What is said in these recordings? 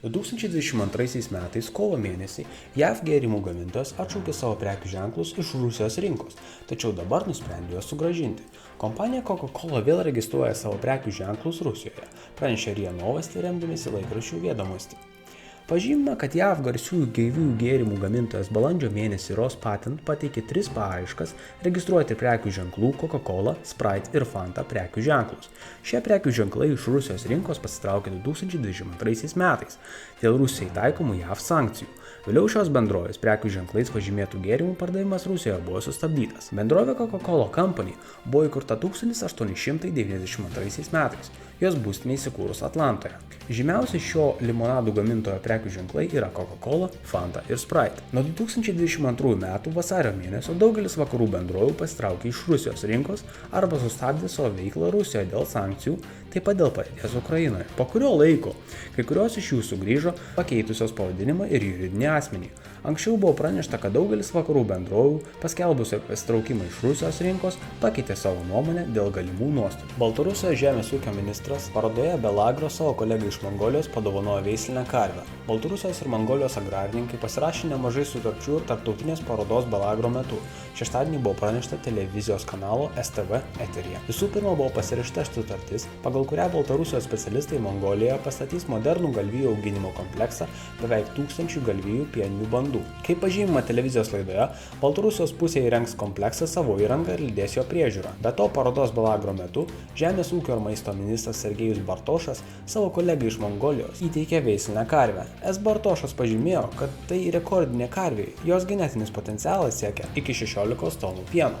2022 metais kovo mėnesį JAV gėrimų gamintojas atšaukė savo prekių ženklus iš Rusijos rinkos, tačiau dabar nusprendė juos sugrąžinti. Kompanija Coca-Cola vėl registruoja savo prekių ženklus Rusijoje, pranešė RIA Novosti remdamiesi laikraščių Viedomosti. Pažymima, kad JAV garsiųjų gaiviųjų gėrimų gamintojas balandžio mėnesį Rospatent pateikė 3 paraiškas registruoti prekių ženklų Coca-Cola, Sprite ir Fanta prekių ženklus. Šie prekių ženklai iš Rusijos rinkos pasitraukė 2022 metais dėl Rusijai taikomų JAV sankcijų. Vėliau šios bendrovės prekių ženklais pažymėtų gėrimų pardavimas Rusijoje buvo sustabdytas. Bendrovė Coca-Cola Company buvo įkurta 1892 metais. Jos būstinė įsikūrus Atlantoje. Žymiausi šio limonadų gamintojo prekių ženklai yra Coca-Cola, Fanta ir Sprite. Nuo 2022 metų vasario mėnesio daugelis vakarų bendrovių pasitraukė iš Rusijos rinkos arba sustabdė savo veiklą Rusijoje dėl sankcijų, taip pat dėl padėties Ukrainoje. Po kurio laiko kai kurios iš jų sugrįžo pakeitusios pavadinimą ir juridinį asmenį. Anksčiau buvo pranešta, kad daugelis vakarų bendrovių, paskelbusio pasitraukimą iš Rusijos rinkos, pakeitė savo nuomonę dėl galimų nuostolių. Baltarusijos žemės ūkio ministras parodoje Belagro savo kolegai iš Mongolijos padovanojo veislinę karvę. Baltarusijos ir Mongolijos agrarininkai pasirašė nemažai sutarčių ir tarptautinės parodos Belagro metu. Šeštadienį buvo pranešta televizijos kanalo STV eteryje. Visų pirma buvo pasirašyta sutartis, pagal kurią Baltarusijos specialistai Mongolijoje pastatys modernų galvijų auginimo kompleksą beveik 1000 galvijų pieninių bandų. Kaip pažymima televizijos laidoje, Baltarusijos pusė įrengs kompleksą savo įrangą ir lydės jo priežiūrą. Be to, parodos Belagro metu žemės ūkio ir maisto ministras Sergejus Bartošas savo kolegai iš Mongolijos įteikė veislinę karvę. Bartošas pažymėjo, kad tai rekordinė karvė, jos genetinis potencialas siekia iki 16 tonų pieno.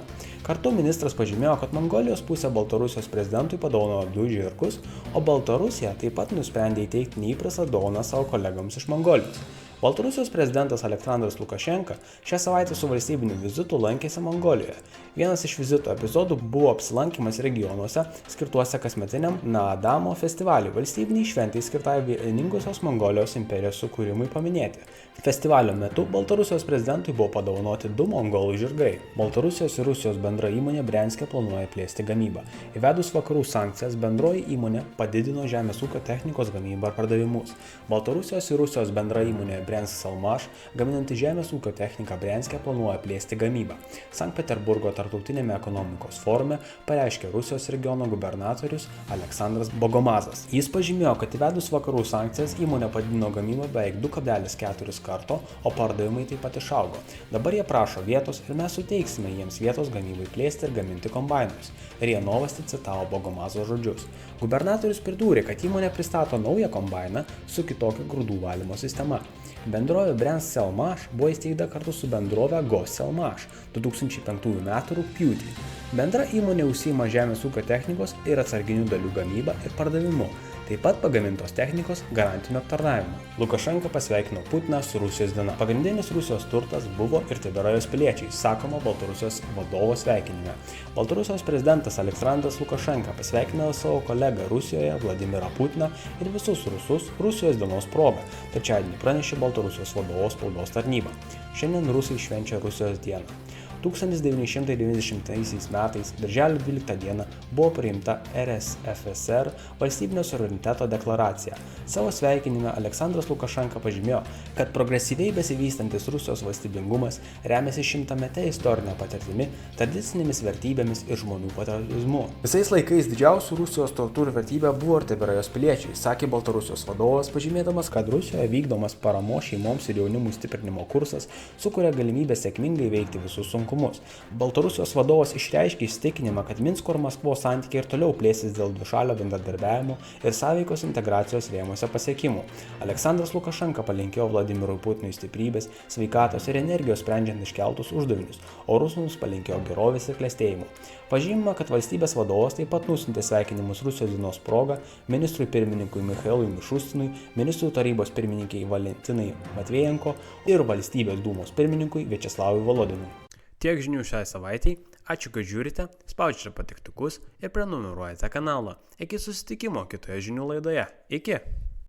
Kartu ministras pažymėjo, kad Mongolijos pusė Baltarusijos prezidentui padovanojo 2 žirgus, o Baltarusija taip pat nusprendė įteikti neįprastą dovaną savo kolegoms iš Mongolijos. Baltarusijos prezidentas Aleksandras Lukašenka šią savaitę su valstybiniu vizitu lankėsi Mongolijoje. Vienas iš vizito epizodų buvo apsilankymas regionuose skirtuose kasmetiniam Naadamo festivaliui, valstybiniai šventai skirtai vieningosios Mongolijos imperijos sukūrimui paminėti. Festivalio metu Baltarusijos prezidentui buvo padovanoti 2 mongolų žirgai. Baltarusijos ir Rusijos bendra įmonė Brianske planuoja plėsti gamybą. Įvedus vakarų sankcijas, bendroji įmonė padidino žemės ūkio technikos gamybą ir pardavimus. Baltarusijos ir Rusijos bendra įmonė Briansk Salmaš, gaminanti žemės ūkio techniką Brianske, planuoja plėsti gamybą. Sankt Peterburgo tarptautinėme ekonomikos forume pareiškė Rusijos regiono gubernatorius Aleksandras Bogomazas. Jis pažymėjo, kad įvedus vakarų sankcijas įmonė padidino gamybą beveik 2,4 karto, o pardavimai taip pat išaugo. Dabar jie prašo vietos ir mes suteiksime jiems vietos gamybai plėsti ir gaminti kombainus. RIA Novosti citavo Bogomazo žodžius. Gubernatorius pridūrė, kad įmonė pristato naują kombainą su kitokia grūdų valymo sistema. Bendrovė Briansk Salmaš buvo įsteigta kartu su bendrove Gos Salmaš 2005 m. rugpjūtį. Bendra įmonė užsiima žemės ūkio technikos ir atsarginių dalių gamybą ir pardavimu, taip pat pagamintos technikos garantinio aptarnavimo. Lukašenka pasveikino Putiną su Rusijos diena. Pagrindinis Rusijos turtas buvo ir tebėra jos piliečiai, sakoma Baltarusijos vadovo sveikinime. Baltarusijos prezidentas Aleksandras Lukašenka pasveikino savo kolegą Rusijoje Vladimirą Putiną ir visus rusus Rusijos dienos proga. Trečiadienį pranešė Baltarusijos vadovo spaudos tarnyba. Šiandien rusai švenčia Rusijos dieną. 1990 metais, birželio 12 dieną, buvo priimta RSFSR valstybinio suvereniteto deklaracija. Savo sveikinime Aleksandras Lukašenka pažymėjo, kad progresyviai besivystantis Rusijos valstybingumas remiasi 100-mete istorinė patirtimi, tradicinėmis vertybėmis ir žmonių patriotizmu. Visais laikais didžiausių Rusijos tautų ir vertybė buvo ir tebėra jos piliečiai, sakė Baltarusijos vadovas, pažymėdamas, kad Rusijoje vykdomas paramos šeimoms ir jaunimui stiprinimo kursas sukuria galimybę sėkmingai veikti visus sunkumus. Baltarusijos vadovas išreiškė įsitikinimą, kad Minsko ir Maskvos santykiai ir toliau plėsis dėl dvišalio bendradarbiavimo ir sąveikos integracijos rėmuose pasiekimų. Aleksandras Lukašenka palinkėjo Vladimirui Putinui stiprybės, sveikatos ir energijos sprendžiant iškeltus uždavinius, o rusams palinkėjo gerovės ir klestėjimo. Pažymima, kad valstybės vadovas taip pat nusiuntė sveikinimus Rusijos dienos proga ministrui pirmininkui Michailui Mišustinui, ministrų tarybos pirmininkiai Valentinai Matvejenko ir valstybės dūmos pirmininkui Viačeslavui Volodinui. Tiek žinių šiai savaitei, ačiū, kad žiūrite, spaudžiate patiktukus ir prenumeruojate kanalą. Iki susitikimo kitoje žinių laidoje. Iki!